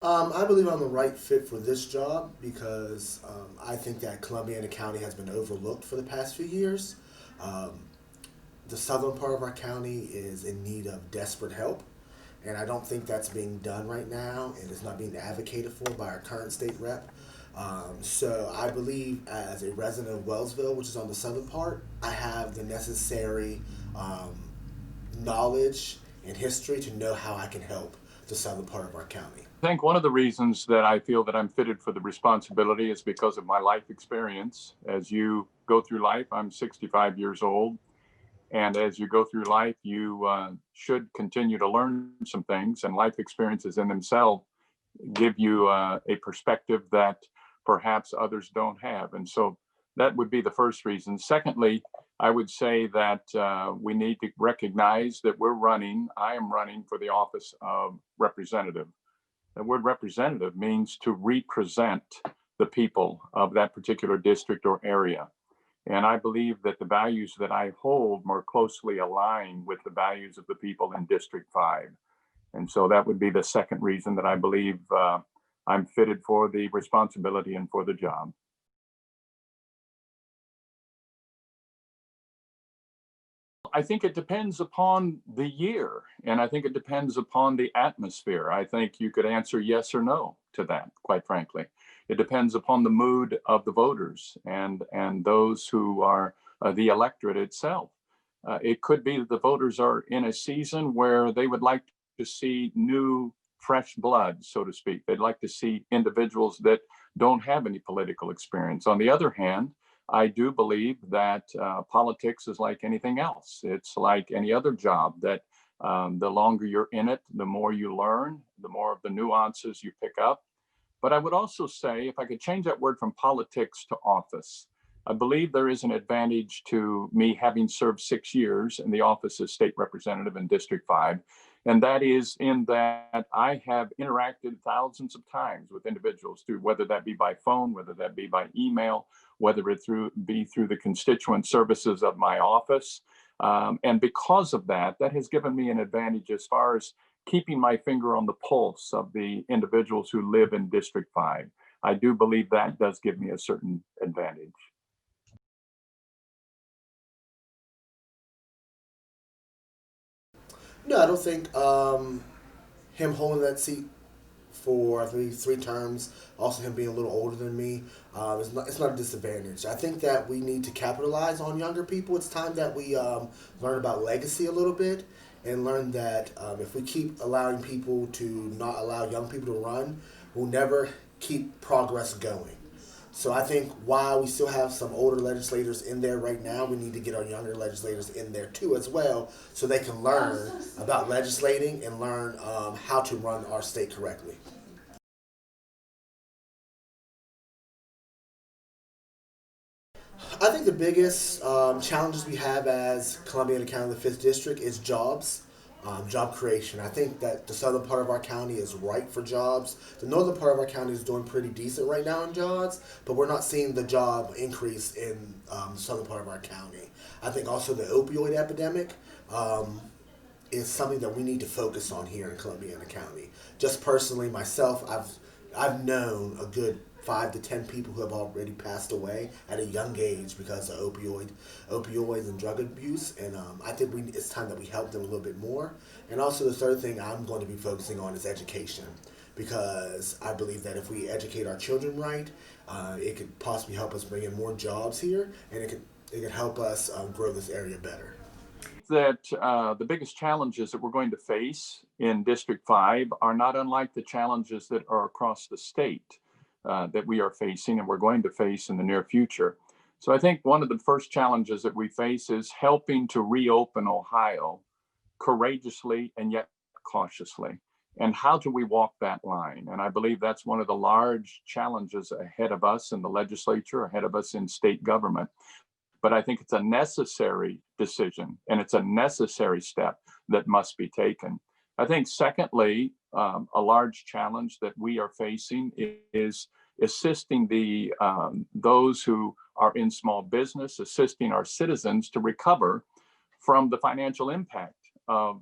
I believe I'm the right fit for this job because I think that Columbiana County has been overlooked for the past few years. Um, the southern part of our county is in need of desperate help, and I don't think that's being done right now, and it's not being advocated for by our current state rep. So I believe, as a resident of Wellsville, which is on the southern part, I have the necessary um, knowledge and history to know how I can help the southern part of our county. I think one of the reasons that I feel that I'm fitted for the responsibility is because of my life experience. As you go through life, I'm 65 years old. And as you go through life, you should continue to learn some things, and life experiences in themselves give you a perspective that perhaps others don't have. And so that would be the first reason. Secondly, I would say that we need to recognize that I am running for the office of representative. The word representative means to represent the people of that particular district or area. And I believe that the values that I hold more closely align with the values of the people in District 5. And so that would be the second reason that I believe I'm fitted for the responsibility and for the job. I think it depends upon the year, and I think it depends upon the atmosphere. I think you could answer yes or no to that, quite frankly. It depends upon the mood of the voters and those who are the electorate itself. It could be that the voters are in a season where they would like to see new, fresh blood, so to speak. They'd like to see individuals that don't have any political experience. On the other hand, I do believe that politics is like anything else. It's like any other job that the longer you're in it, the more you learn, the more of the nuances you pick up. But I would also say, if I could change that word from politics to office, I believe there is an advantage to me having served 6 years in the office as state representative in District 5. And that is in that I have interacted thousands of times with individuals through whether that be by phone, whether that be by email, whether it be through the constituent services of my office. And because of that, that has given me an advantage as far as keeping my finger on the pulse of the individuals who live in District 5. I do believe that does give me a certain advantage. No, I don't think him holding that seat for I believe 3 terms, also him being a little older than me, it's not a disadvantage. I think that we need to capitalize on younger people. It's time that we learn about legacy a little bit and learn that if we keep allowing people to not allow young people to run, we'll never keep progress going. So I think while we still have some older legislators in there right now, we need to get our younger legislators in there too as well, so they can learn about legislating and learn how to run our state correctly. I think the biggest challenges we have as Columbiana County, the fifth district, is jobs, job creation. I think that the southern part of our county is ripe for jobs. The northern part of our county is doing pretty decent right now in jobs, but we're not seeing the job increase in the southern part of our county. I think also the opioid epidemic is something that we need to focus on here in Columbiana County. Just personally, myself, I've known a good 5 to 10 people who have already passed away at a young age because of opioids and drug abuse, and I think it's time that we help them a little bit more. And also, the third thing I'm going to be focusing on is education, because I believe that if we educate our children right, it could possibly help us bring in more jobs here, and it could help us grow this area better. That the biggest challenges that we're going to face in District 5 are not unlike the challenges that are across the state that we are facing and we're going to face in the near future. So I think one of the first challenges that we face is helping to reopen Ohio courageously and yet cautiously. And how do we walk that line? And I believe that's one of the large challenges ahead of us in the legislature, ahead of us in state government. But I think it's a necessary decision and it's a necessary step that must be taken. I think, secondly, a large challenge that we are facing is assisting those who are in small business, assisting our citizens to recover from the financial impact of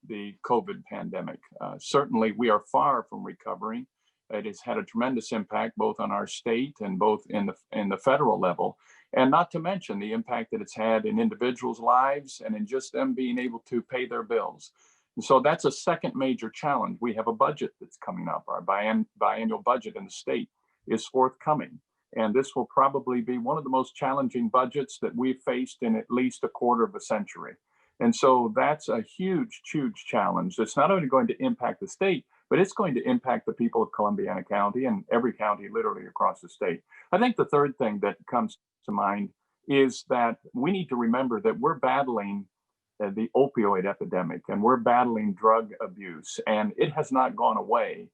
the COVID pandemic. Certainly, we are far from recovering. It has had a tremendous impact both on our state and both in the federal level, and not to mention the impact that it's had in individuals' lives and in just them being able to pay their bills. And so that's a second major challenge. We have a budget that's coming up. Our biannual budget in the state is forthcoming. And this will probably be one of the most challenging budgets that we've faced in at least a quarter of a century. And so that's a huge, huge challenge that's not only going to impact the state, but it's going to impact the people of Columbiana County and every county literally across the state. I think the third thing that comes to mind is that we need to remember that we're battling the opioid epidemic and we're battling drug abuse, and it has not gone away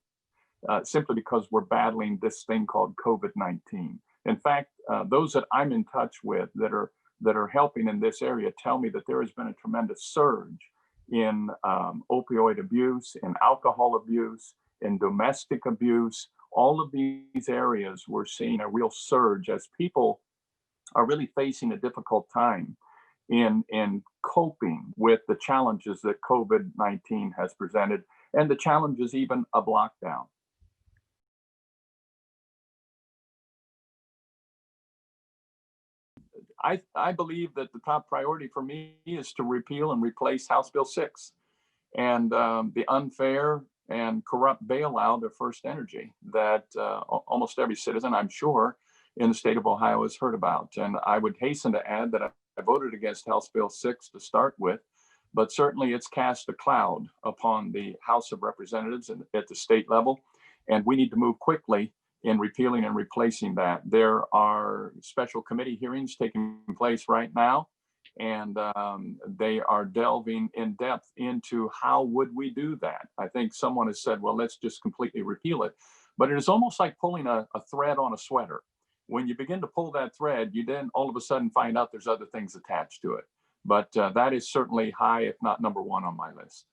simply because we're battling this thing called COVID-19. In fact, those that I'm in touch with that are helping in this area tell me that there has been a tremendous surge in opioid abuse, in alcohol abuse, in domestic abuse. All of these areas, we're seeing a real surge as people are really facing a difficult time in coping with the challenges that COVID-19 has presented and the challenges even of lockdown. I believe that the top priority for me is to repeal and replace House Bill 6 and the unfair and corrupt bailout of First Energy that almost every citizen, I'm sure, in the state of Ohio has heard about. And I would hasten to add that I voted against House Bill 6 to start with, but certainly it's cast a cloud upon the House of Representatives at the state level, and we need to move quickly in repealing and replacing that. There are special committee hearings taking place right now, and they are delving in depth into how would we do that. I think someone has said, well, let's just completely repeal it. But it is almost like pulling a thread on a sweater. When you begin to pull that thread, you then all of a sudden find out there's other things attached to it. But that is certainly high, if not number one on my list.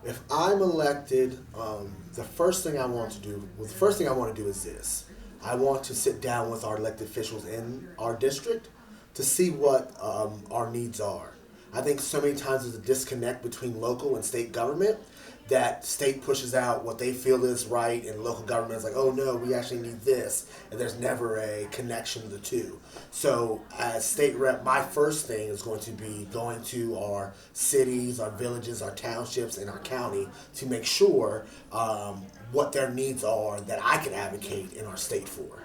If I'm elected, the first thing I want to do, well, the first thing I want to do is this. I want to sit down with our elected officials in our district to see what our needs are. I think so many times there's a disconnect between local and state government, that state pushes out what they feel is right and local government is like, oh no, we actually need this, and there's never a connection to the two. So as state rep, my first thing is going to be going to our cities, our villages, our townships, and our county to make sure what their needs are that I can advocate in our state for.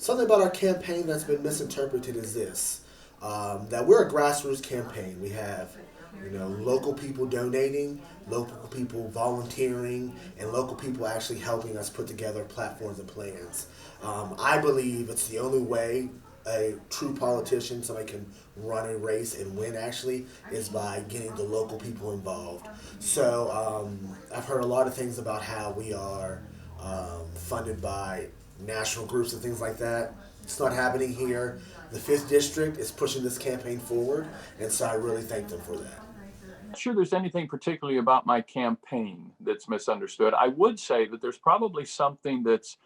Something about our campaign that's been misinterpreted is this: that we're a grassroots campaign. We have, local people donating, local people volunteering, and local people actually helping us put together platforms and plans. I believe it's the only way a true politician, somebody can run a race and win actually, is by getting the local people involved. So I've heard a lot of things about how we are funded by national groups and things like that. It's not happening here. The 5th District is pushing this campaign forward, and so I really thank them for that. I'm not sure there's anything particularly about my campaign that's misunderstood. I would say that there's probably something that's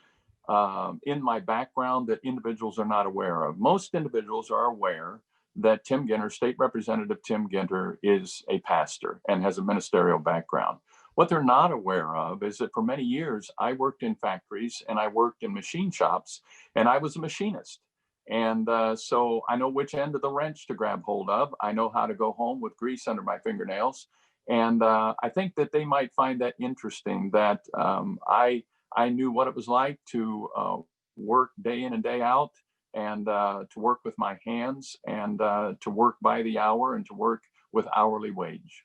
in my background that individuals are not aware of. Most individuals are aware that Tim Ginter, State Representative Tim Ginter, is a pastor and has a ministerial background. What they're not aware of is that for many years, I worked in factories and I worked in machine shops, and I was a machinist. And so I know which end of the wrench to grab hold of. I know how to go home with grease under my fingernails. And I think that they might find that interesting, that I knew what it was like to work day in and day out, and to work with my hands, and to work by the hour, and to work with hourly wage.